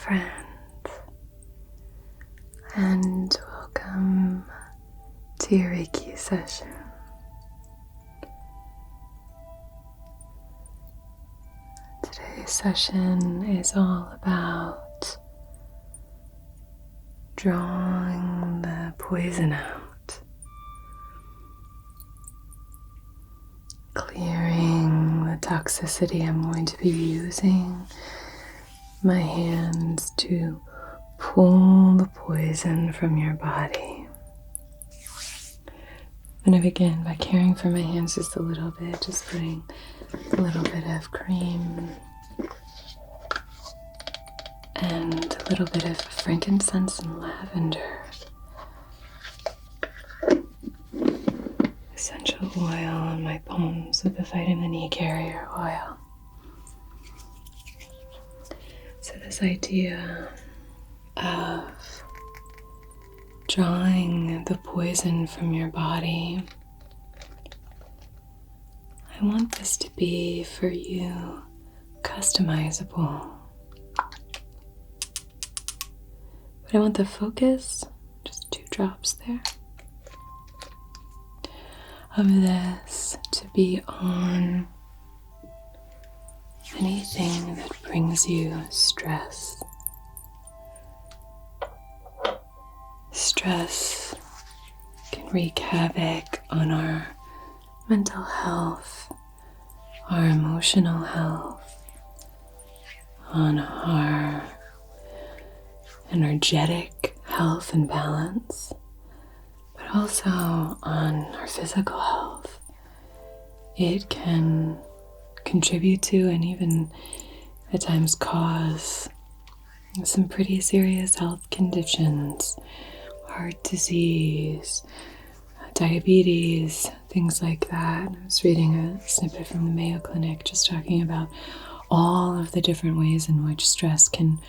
friend, and welcome to your Reiki session. Today's session is all about drawing the poison out, clearing the toxicity. I'm going to be using my hands to pull the poison from your body. I'm going to begin by caring for my hands just a little bit, just putting a little bit of cream and a little bit of frankincense and lavender, essential oil on my palms with the vitamin E carrier oil. So this idea of drawing the poison from your body, I want this to be for you customizable. But I want the focus, just 2 drops there, of this to be on anything that brings you stress. Stress can wreak havoc on our mental health, our emotional health, on our energetic health and balance, but also on our physical health. It can contribute to and even at times cause some pretty serious health conditions, heart disease, diabetes, things like that. I was reading a snippet from the Mayo Clinic just talking about all of the different ways in which stress can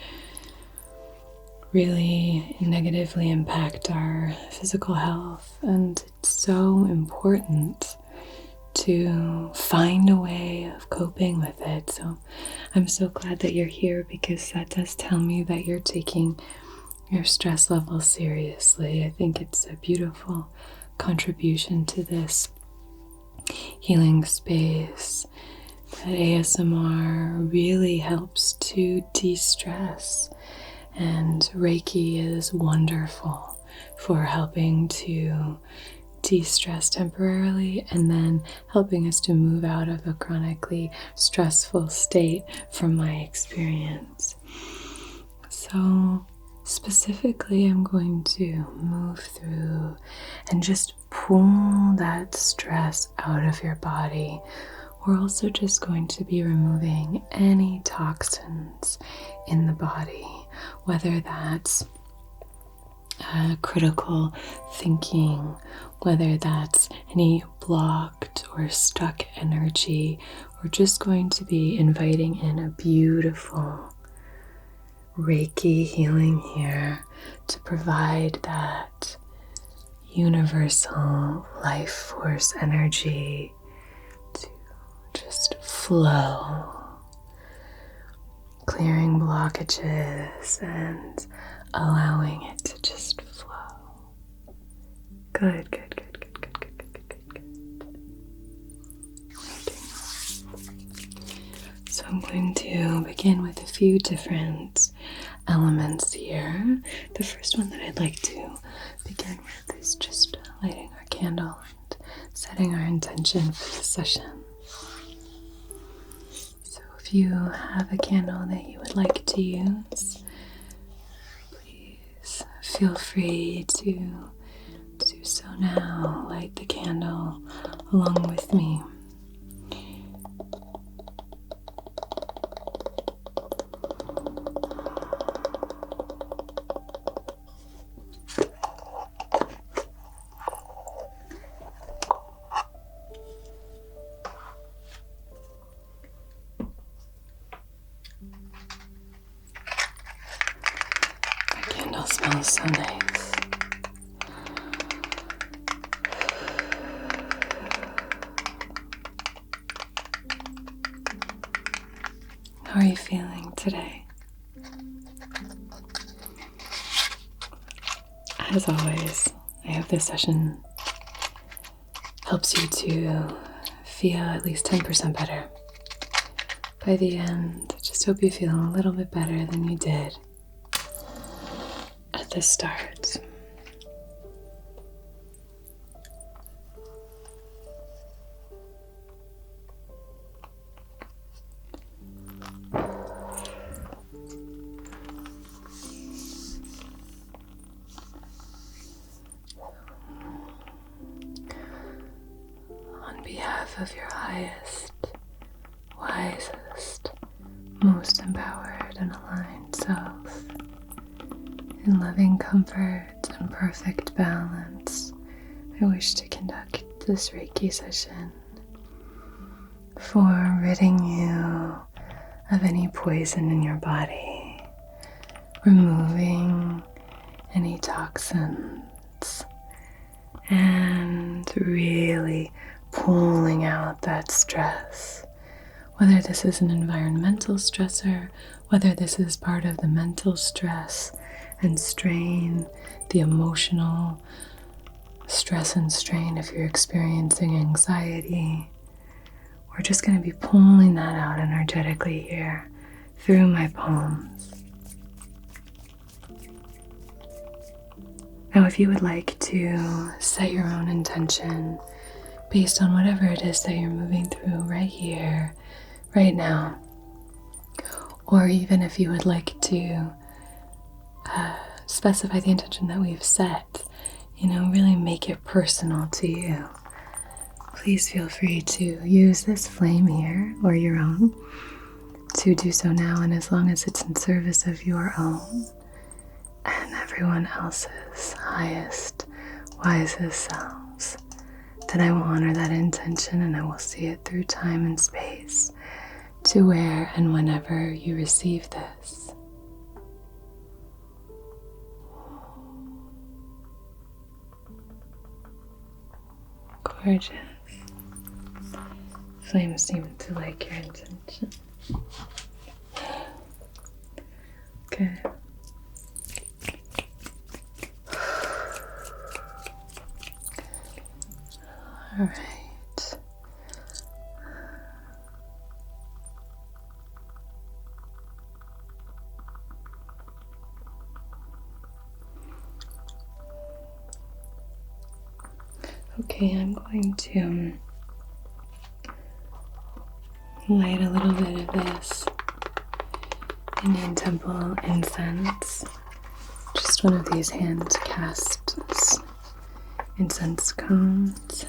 really negatively impact our physical health. And it's so important to find a way of coping with it. So I'm so glad that you're here, because that does tell me that you're taking your stress level seriously. I think it's a beautiful contribution to this healing space that ASMR really helps to de-stress, and Reiki is wonderful for helping to de-stress temporarily and then helping us to move out of a chronically stressful state from my experience. So specifically, I'm going to move through and just pull that stress out of your body. We're also just going to be removing any toxins in the body, whether that's critical thinking, whether that's any blocked or stuck energy. We're just going to be inviting in a beautiful Reiki healing here to provide that universal life force energy to just flow, clearing blockages and allowing it to just flow. Good, good, good, good, good, good, good, good, good. So I'm going to begin with a few different elements here. The first one that I'd like to begin with is just lighting our candle and setting our intention for the session. So if you have a candle that you would like to use, please feel free to do so now. Light the candle along with me. Our candle smells so nice. How are you feeling today? as always, I hope this session helps you to feel at least 10% better. By the end, I just hope you feel a little bit better than you did at the start. On behalf of your highest, wisest, most empowered and aligned self, in loving comfort and perfect balance, I wish to conduct this Reiki session for ridding you of any poison in your body, removing any toxins, and really pulling out that stress. Whether this is an environmental stressor, whether this is part of the mental stress and strain, the emotional stress and strain if you're experiencing anxiety, we're just going to be pulling that out energetically here through my palms. Now, if you would like to set your own intention based on whatever it is that you're moving through right here, right now, or even if you would like to specify the intention that we've set, really make it personal to you, please feel free to use this flame here or your own to do so now, and as long as it's in service of your own and everyone else's highest, wisest selves, then I will honor that intention and I will see it through time and space to where and whenever you receive this. Gorgeous. Flames seem to like your intention. Good. All right. Okay, I'm going to light a little bit of this Indian temple incense. Just one of these hand cast incense cones.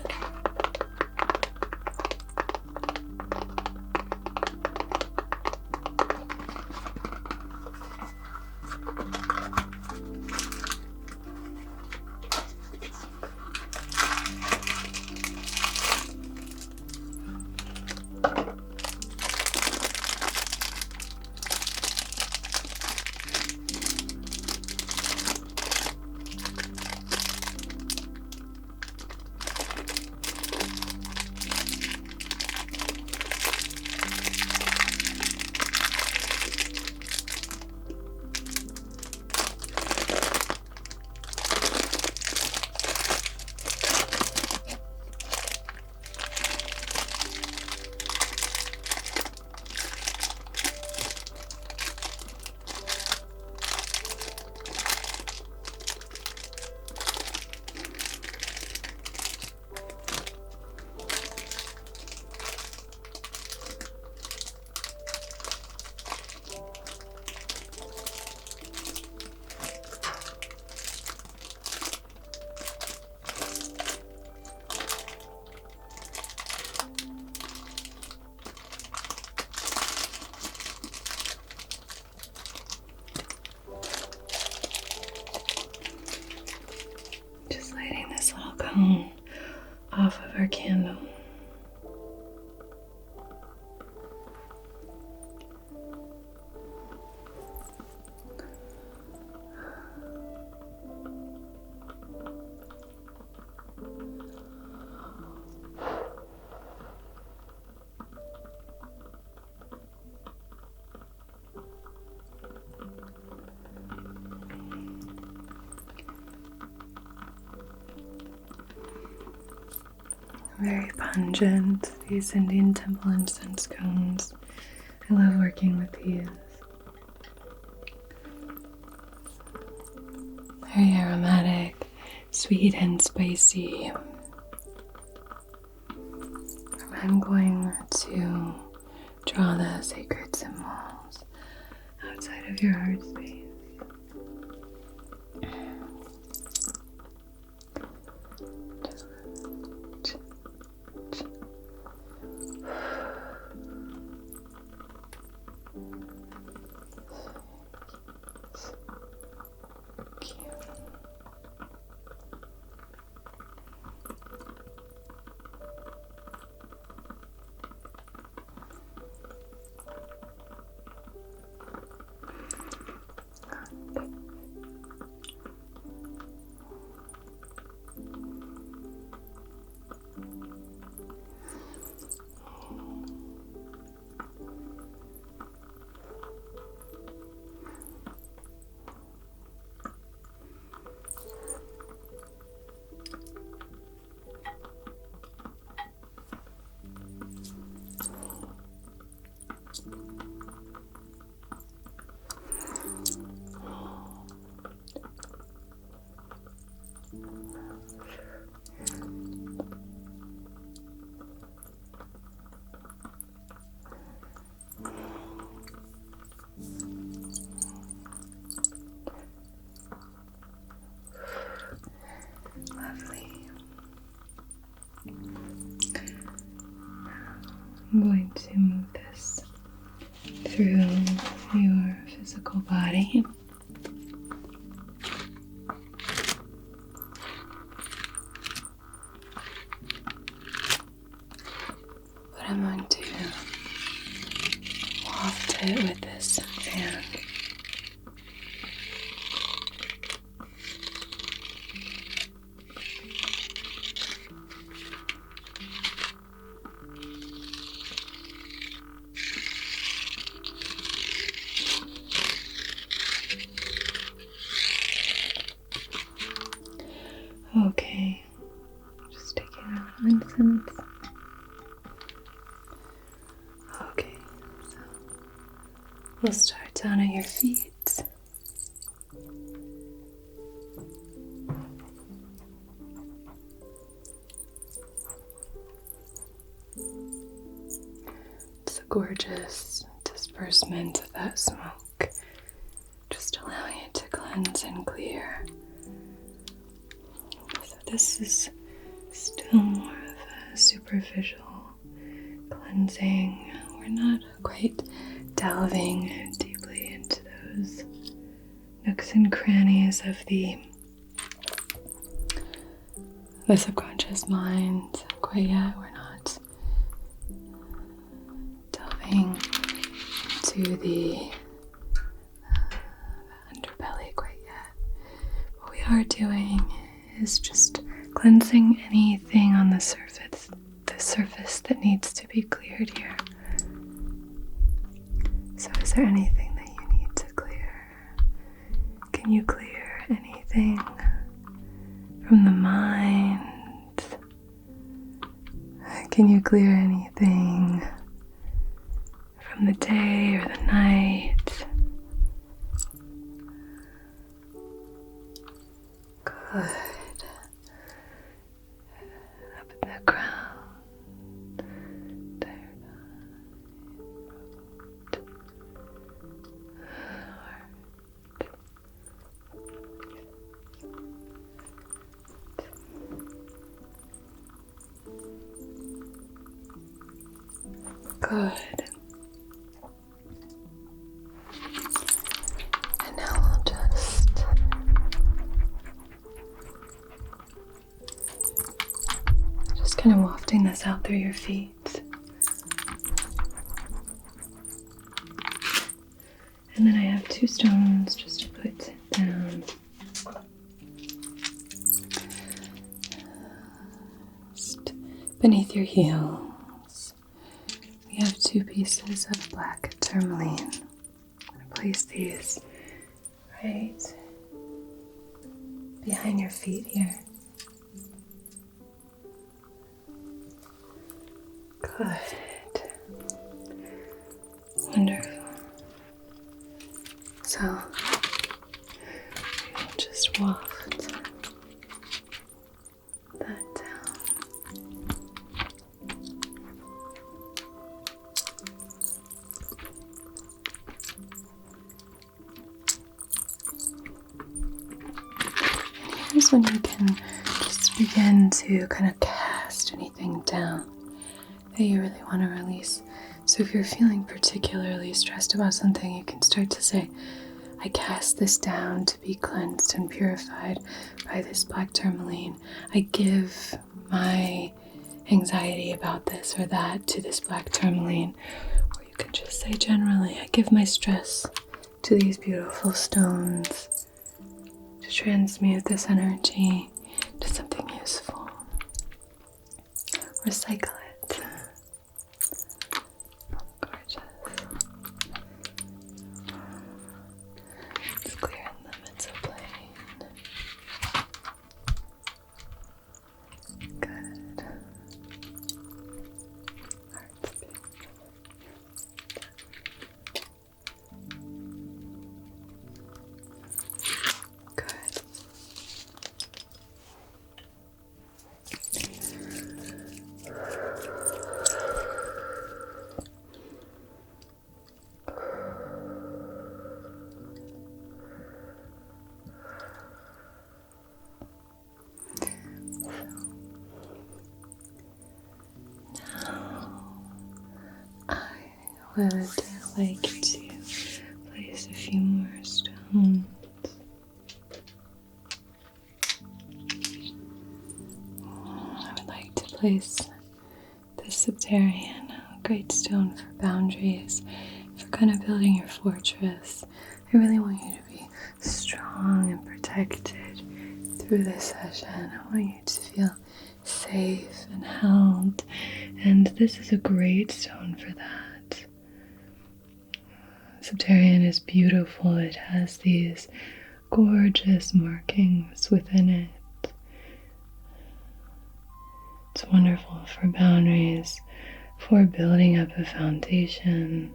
Off of our candle. very pungent, these Indian temple incense cones. I love working with these. Very aromatic, sweet and spicy. I'm going to draw the sacred symbols outside of your heart space. I'm going to move this through your physical body. But I'm going to waft it with this fan. Okay, just taking out incense. Okay, so we'll start down at your feet. It's a gorgeous disbursement of that smoke, just allowing it to cleanse and clear. This is still more of a superficial cleansing. We're not quite delving deeply into those nooks and crannies of the subconscious mind quite yet. We're not delving into the underbelly quite yet. What we are doing is just cleansing anything on the surface that needs to be cleared here. So is there anything that you need to clear? Can you clear anything from the mind? Can you clear anything from the day or the night? Good. Good. And now we'll just kind of wafting this out through your feet. And then I have 2 stones just to put down. Just beneath your heels. We have 2 pieces of black tourmaline. I'm going to place these right behind your feet here. Good. Wonderful. So, we'll just waft that down. And here's when you can just begin to kind of cast anything down that you really want to release. So if you're feeling particularly stressed about something, you can start to say, I cast this down to be cleansed and purified by this black tourmaline. I give my anxiety about this or that to this black tourmaline. Or you can just say generally, I give my stress to these beautiful stones to transmute this energy to something useful. Recycle it. Gorgeous. It's clear in the midst of plane. Good. Heart's beating. Good. I would like to place a few more stones. I would like to place this Septarian, a great stone for boundaries, for kind of building your fortress. I really want you to be strong and protected through this session. I want you to feel safe and held, and this is a great stone for that. Septarian is beautiful. It has these gorgeous markings within it. It's wonderful for boundaries, for building up a foundation.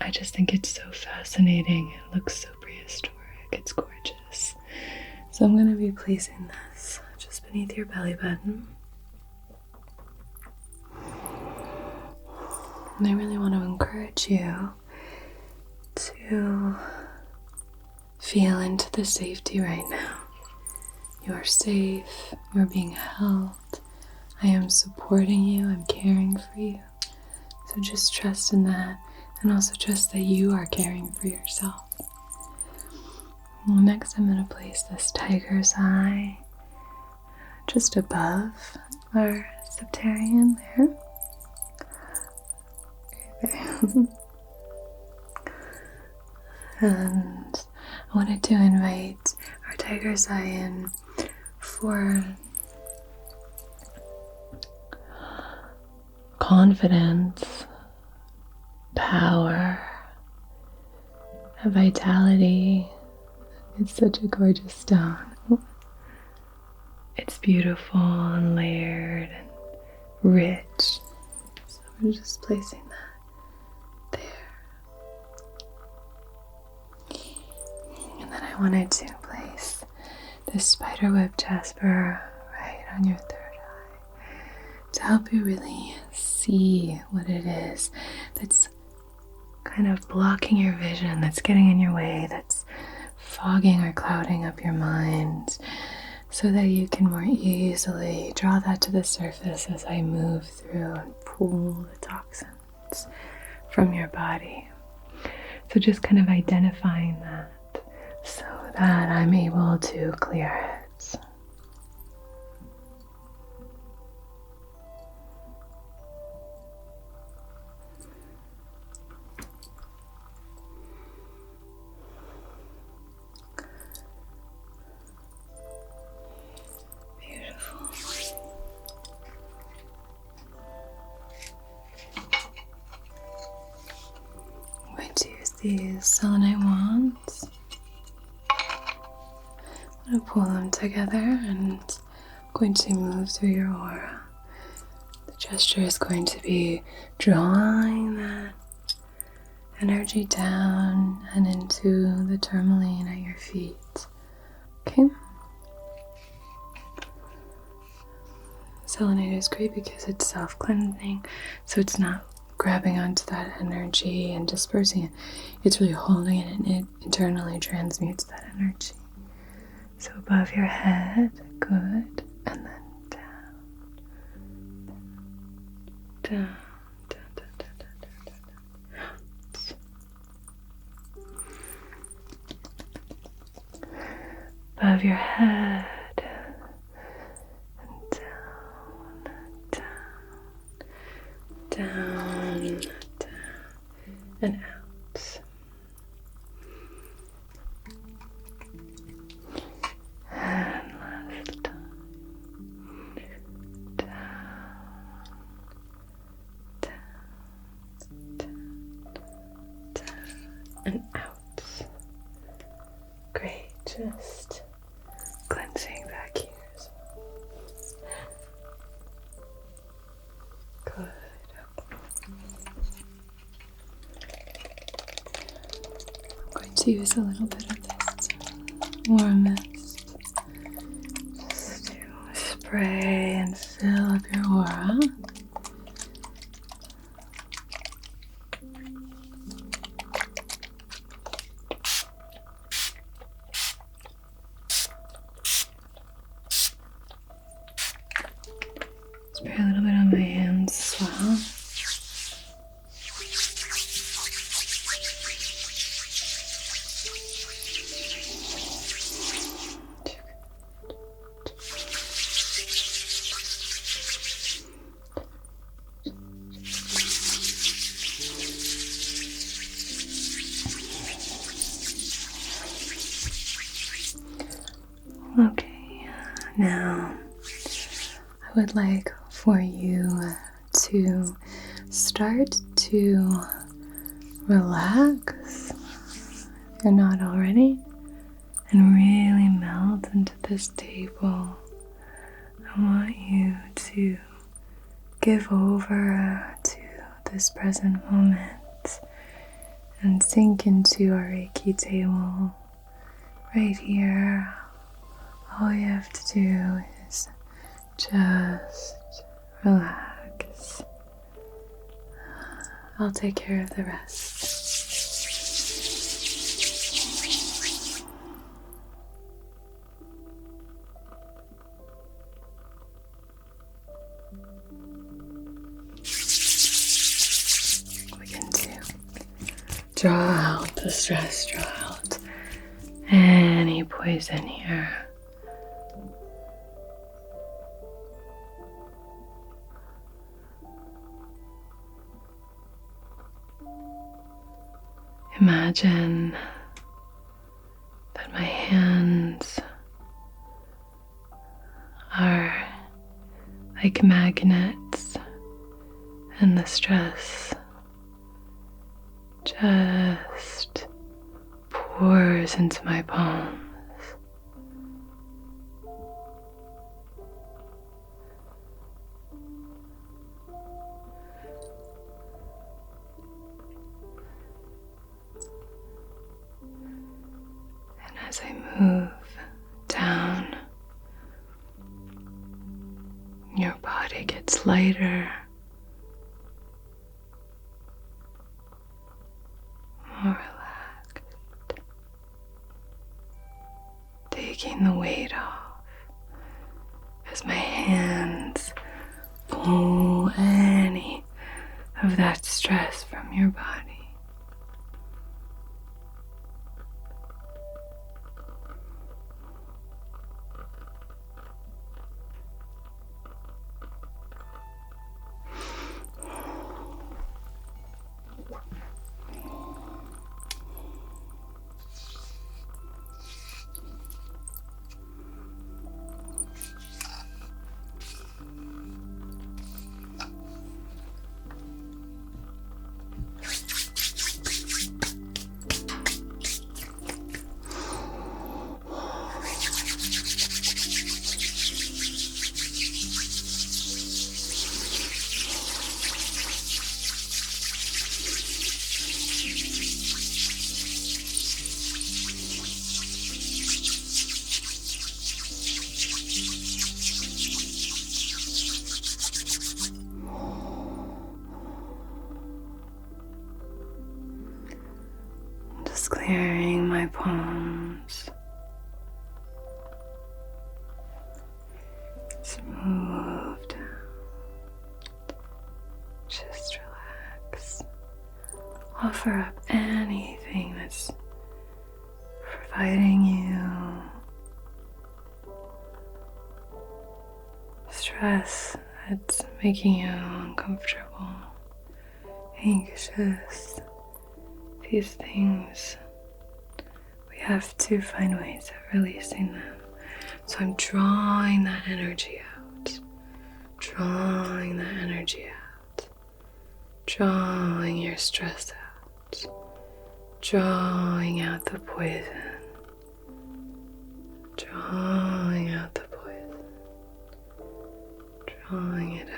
I just think it's so fascinating. It looks so prehistoric. It's gorgeous. So I'm going to be placing this just beneath your belly button. And I really want to encourage you to feel into the safety right now. You are safe. You are being held. I am supporting you. I'm caring for you. So just trust in that, and also trust that you are caring for yourself. Well, next I'm going to place this tiger's eye just above our Septarian there. And I wanted to invite our tiger's eye in for confidence, power, vitality. It's such a gorgeous stone. It's beautiful and layered and rich. So we're just placing that there. And then I wanted to place this spiderweb jasper right on your third eye to help you really see what it is that's kind of blocking your vision, that's getting in your way, that's fogging or clouding up your mind, so that you can more easily draw that to the surface as I move through and pull the toxins from your body. So just kind of identifying that so that I'm able to clear it. These selenite wands. I'm going to pull them together and I'm going to move through your aura. The gesture is going to be drawing that energy down and into the tourmaline at your feet. Okay? Selenite is great because it's self-cleansing, so it's not grabbing onto that energy and dispersing it. It's really holding it, and it internally transmutes that energy. So above your head, good, and then down, down, down, down, down, down, down, down. Above your head, and down, and out. And last time. Down, and out. Great, just cleansing back here as well. Good. I'm going to use a little bit of this warm mist just to spray and fill up your aura. Spray a little bit on my hands as well. Okay, now I would like for you to start to relax, if you're not already, and really melt into this table. I want you to give over to this present moment and sink into our Reiki table right here. All you have to do is just relax. I'll take care of the rest. Begin to draw out the stress, draw out any poison here. Imagine that my hands are like magnets, and the stress just pours into my palms. As I move down, your body gets lighter, more relaxed, taking the weight off as my hands pull any of that stress from your body. Just clearing my palms. Smooth down. Just relax. Offer up anything that's providing you stress, that's making you uncomfortable, anxious. These things, we have to find ways of releasing them. So I'm drawing that energy out, drawing that energy out, drawing your stress out, drawing out the poison, drawing out the poison, drawing it out.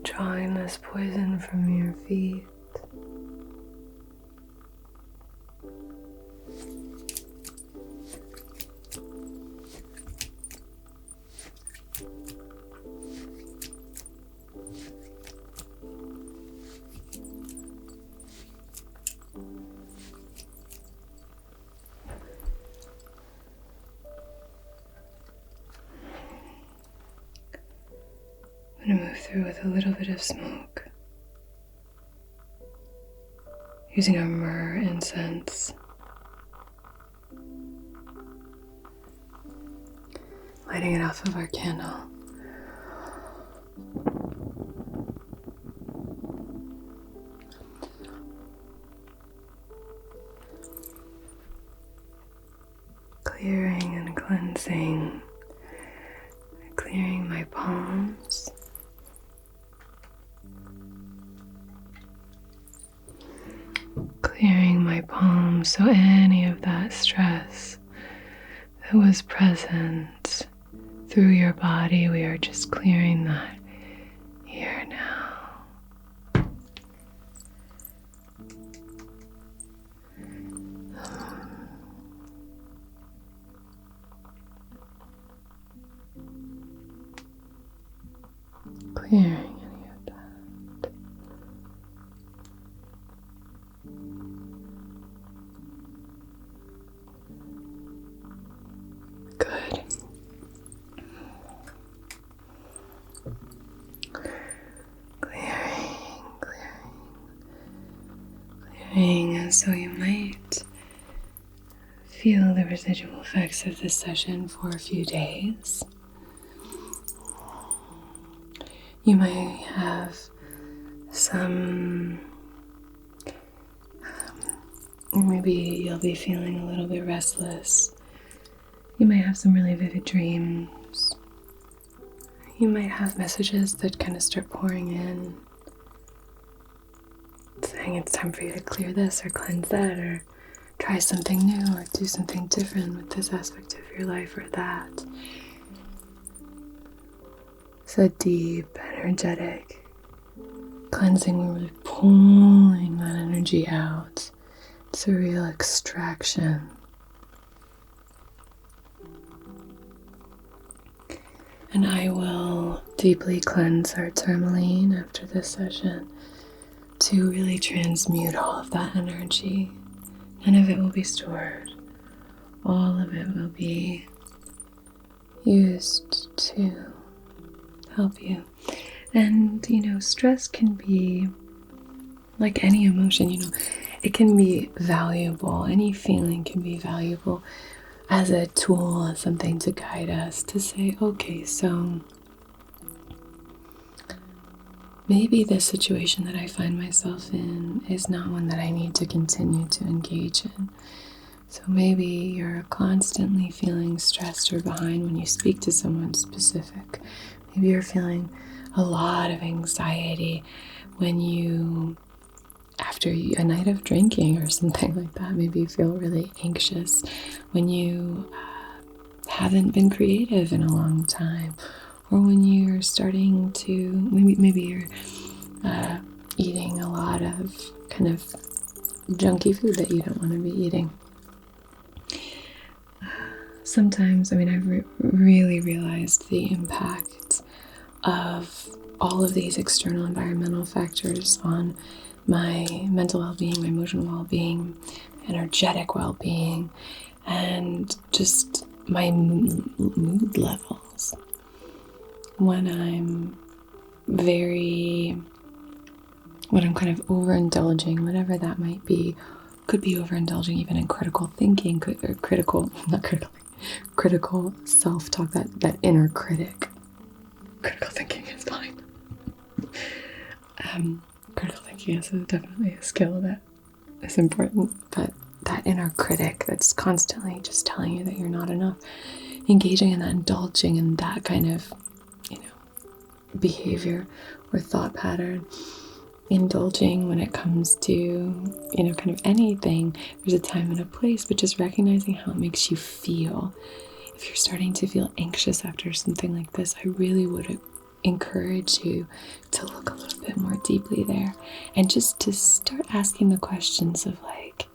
Drawing this poison from your feet. I'm going to move through with a little bit of smoke, using our myrrh incense. Lighting it off of our candle. Clearing and cleansing, clearing my palms. Clearing my palms, so any of that stress that was present through your body, we are just clearing that here now. Clearing any of that. Good. Clearing, so you might feel the residual effects of this session for a few days. You might have some, maybe you'll be feeling a little bit restless. You might have some really vivid dreams. You might have messages that kind of start pouring in, saying it's time for you to clear this or cleanse that or try something new or do something different with this aspect of your life or that. It's a deep, energetic cleansing where we're pulling that energy out. It's a real extraction. And I will deeply cleanse our tourmaline after this session to really transmute all of that energy. None of it will be stored. All of it will be used to help you. And, stress can be like any emotion, it can be valuable. Any feeling can be valuable as a tool, as something to guide us to say, okay, so maybe this situation that I find myself in is not one that I need to continue to engage in. So maybe you're constantly feeling stressed or behind when you speak to someone specific. Maybe you're feeling a lot of anxiety when you, after a night of drinking or something like that, maybe you feel really anxious when you haven't been creative in a long time, or when you're starting to, maybe you're eating a lot of kind of junky food that you don't want to be eating. Sometimes, I've really realized the impact of all of these external environmental factors on my mental well-being, my emotional well-being, energetic well-being, and just my mood levels. When I'm kind of overindulging, whatever that might be, could be overindulging even in critical thinking, critical self-talk, that inner critic. Critical thinking is fine. Critical thinking is definitely a skill that is important, but that inner critic that's constantly just telling you that you're not enough, engaging in that, indulging in that kind of, behavior or thought pattern, indulging when it comes to, kind of anything. There's a time and a place, but just recognizing how it makes you feel. If you're starting to feel anxious after something like this, I really would encourage you to look a little bit more deeply there and just to start asking the questions of like,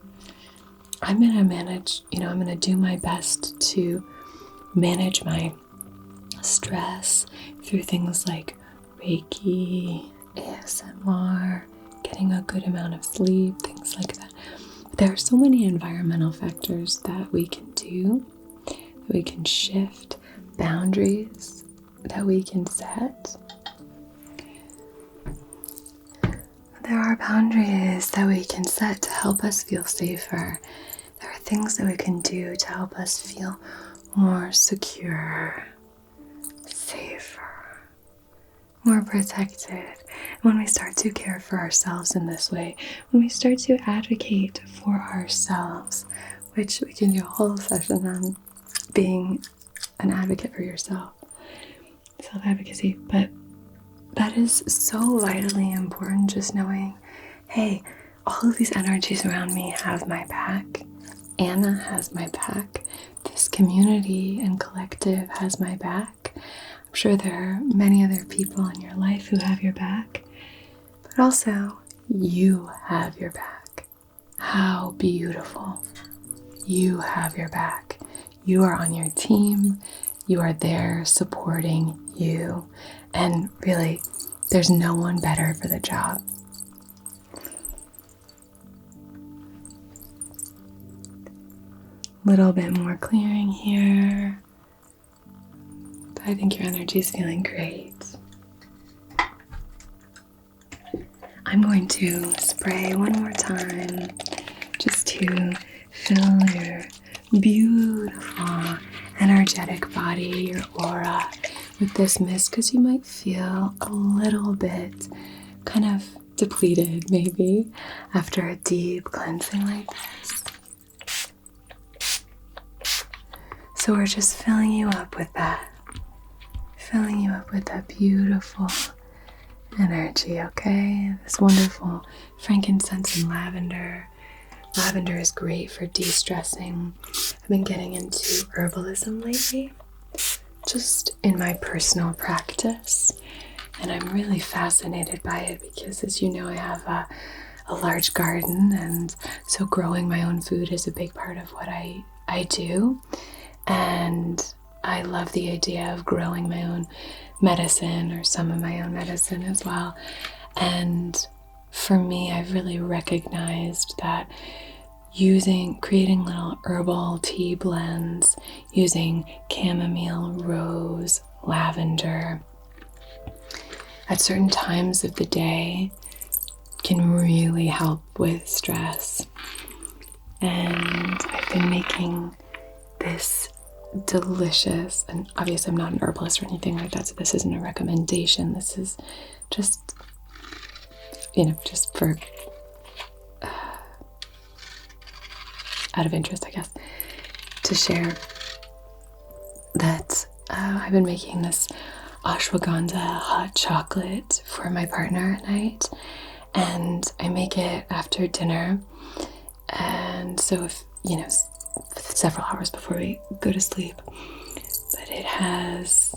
I'm going to manage, I'm going to do my best to manage my stress through things like Reiki, ASMR, getting a good amount of sleep, things like that. But there are so many environmental factors that we can do, that we can shift, boundaries that we can set. There are boundaries that we can set to help us feel safer. There are things that we can do to help us feel more secure, safer, more protected. When we start to care for ourselves in this way, when we start to advocate for ourselves, which we can do a whole session on being an advocate for yourself, self-advocacy, but that is so vitally important, just knowing, hey, all of these energies around me have my back. Anna has my back. This community and collective has my back. I'm sure there are many other people in your life who have your back, but also you have your back. How beautiful. You have your back. You are on your team. You are there supporting you. And really, there's no one better for the job. Little bit more clearing here. I think your energy is feeling great. I'm going to spray one more time just to fill your beautiful, energetic body, your aura, with this mist, because you might feel a little bit kind of depleted maybe after a deep cleansing like this. So we're just filling you up with that. Filling you up with that beautiful energy, okay? This wonderful frankincense and lavender. Lavender is great for de-stressing. I've been getting into herbalism lately, just in my personal practice. And I'm really fascinated by it because, as you know, I have a large garden, and so growing my own food is a big part of what I do. And I love the idea of growing my own medicine, or some of my own medicine as well. And for me, I've really recognized that creating little herbal tea blends, using chamomile, rose, lavender at certain times of the day can really help with stress. And I've been making this delicious, and obviously I'm not an herbalist or anything like that, so this isn't a recommendation. This is just, just for out of interest, I guess, to share that I've been making this ashwagandha hot chocolate for my partner at night, and I make it after dinner. And so if, several hours before we go to sleep, but it has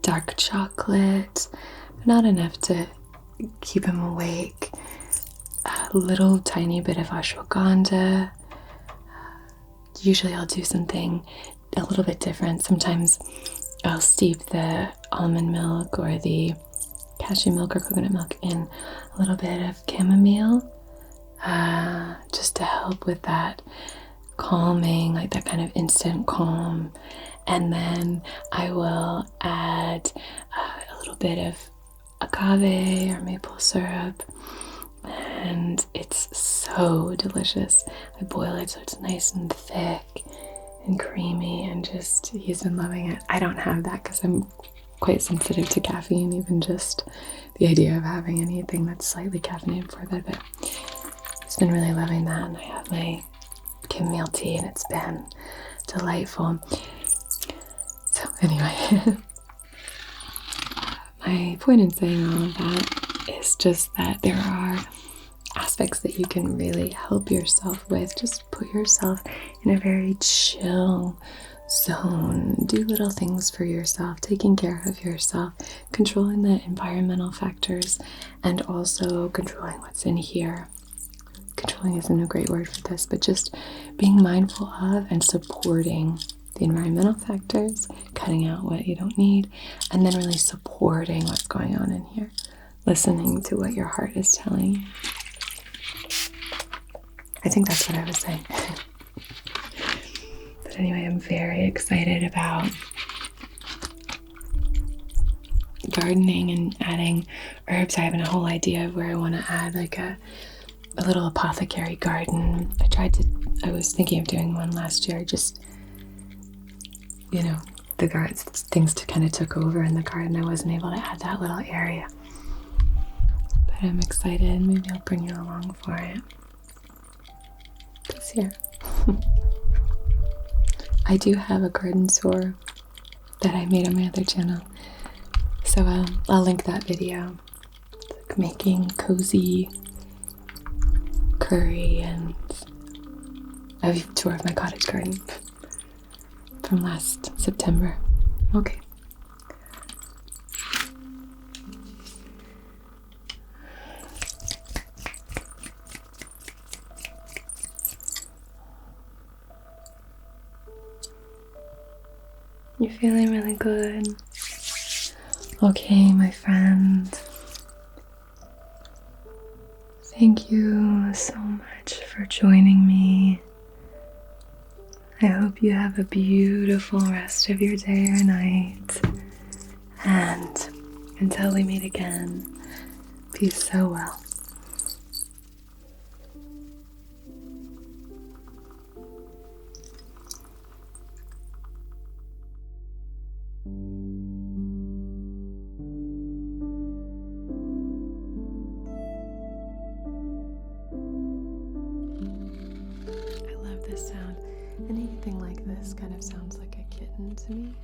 dark chocolate, not enough to keep him awake, a little tiny bit of ashwagandha. Usually I'll do something a little bit different. Sometimes I'll steep the almond milk or the cashew milk or coconut milk in a little bit of chamomile, just to help with that calming, like that kind of instant calm. And then I will add a little bit of agave or maple syrup, and it's so delicious. I boil it so it's nice and thick and creamy, and just, he's been loving it. I don't have that because I'm quite sensitive to caffeine, even just the idea of having anything that's slightly caffeinated before bed, but he's been really loving that. And I have my chamomile tea, and it's been delightful. So anyway, my point in saying all of that is just that there are aspects that you can really help yourself with. Just put yourself in a very chill zone. Do little things for yourself, taking care of yourself, controlling the environmental factors, and also controlling what's in here. Controlling isn't a great word for this, but just being mindful of and supporting the environmental factors, cutting out what you don't need, and then really supporting what's going on in here, listening to what your heart is telling you. I think that's what I was saying. But anyway, I'm very excited about gardening and adding herbs. I have a whole idea of where I want to add like a little apothecary garden. I was thinking of doing one last year, just, the garden, things kind of took over in the garden. I wasn't able to add that little area. But I'm excited. Maybe I'll bring you along for it. It's here. I do have a garden tour that I made on my other channel. So I'll link that video. It's like making cozy curry and a tour of my cottage garden from last September. Okay. You're feeling really good. Okay, my friend. Thank you so much for joining me. I hope you have a beautiful rest of your day or night. And until we meet again, be so well. This sound. Anything like this kind of sounds like a kitten to me.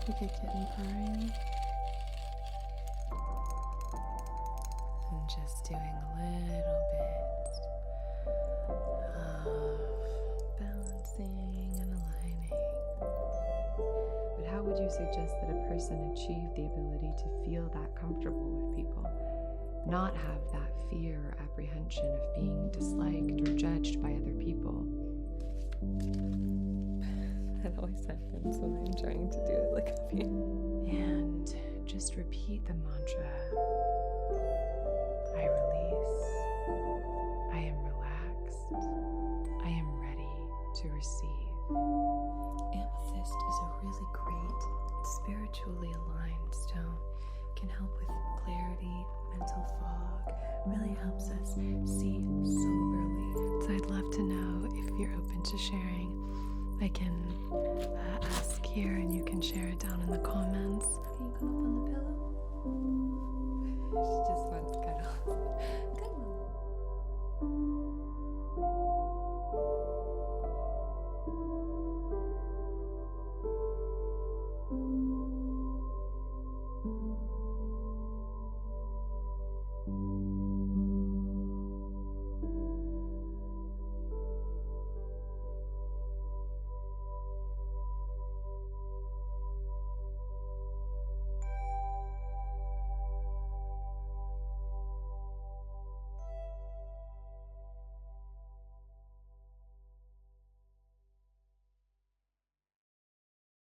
Like a kitten purring. And just doing a little bit of balancing and aligning. But how would you suggest that a person achieve the ability to feel that comfortable with people? Not have that fear or apprehension of being disliked or judged by other people. That always happens when I'm trying to do it like up here. And just repeat the mantra. I release. I am relaxed. I am ready to receive. Amethyst is a really great, spiritually aligned stone. Can help with clarity, mental fog, really helps us see soberly. So I'd love to know if you're open to sharing. I can ask here and you can share it down in the comments. Can you come up on the